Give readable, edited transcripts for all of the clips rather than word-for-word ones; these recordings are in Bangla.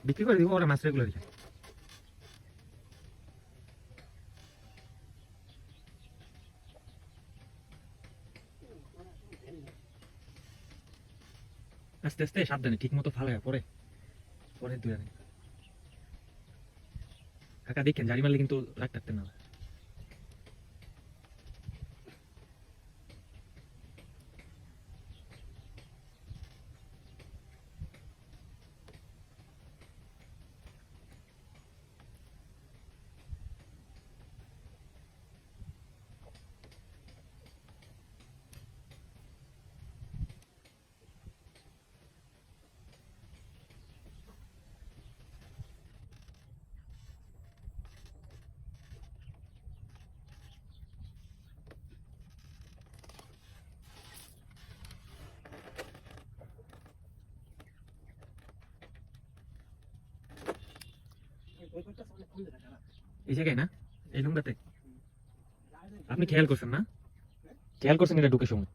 বিক্রি করে দিব, ওরা মাছ রেগুলার খায়। আস্তে আস্তে সাবধানে, ঠিক মতো ফালায় পরে পরে তুলে নেই। কাকা দেখেন জারি মারলে কিন্তু রাগ থাকতেন না। এই জায়গায় না, এই লুঙ্গাতে আপনি খেয়াল করছেন না? খেয়াল করছেন এটা ঢুকে সময়?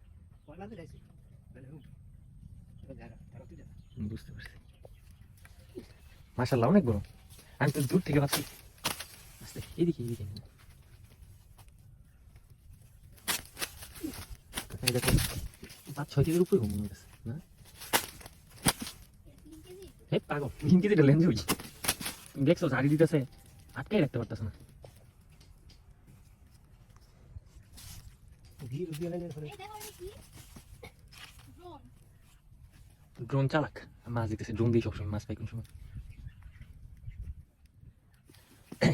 বুঝতে পারছি। মাশাআল্লাহ অনেক বড়। আমি তো দূর থেকে ভাবছি। আস্তে এদিকে এদিকে। এই দেখো 5-6 কেজির উপরে মনে হচ্ছে না? হে পাগল, 3 কেজিটা লেন্স হই। তুমি দেখছো ঝাড়ি দিতেছে, আটকাই রাখতে পারতেছ না। ড্রোন চালাক মাছ দিতেছে, ড্রোন দিয়ে সবসময় মাছ পাই কোন সময়।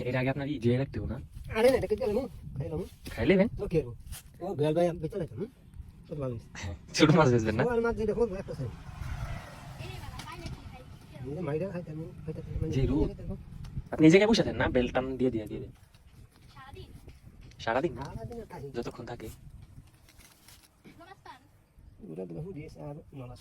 এর আগে আপনার যে রাখতে না? আরে না, এটা কি গেলাম খাইলাম খাইলে বেন ওকে ও বেল ভাই আমি বেচে রাখলাম ছোট মাছ ছোট মাছ বেচবেন না? ছোট মাছ দিয়ে দেখো একটা আছে এই মাইরা খাইতে আমি খাইতে যে রোদ। আপনি এই জায়গায় বসে আছেন না? বেলটান দিয়ে দিয়ে দিয়ে সারাদিন যতক্ষণ থাকে। ওরা তো দিয়েছে আর নলা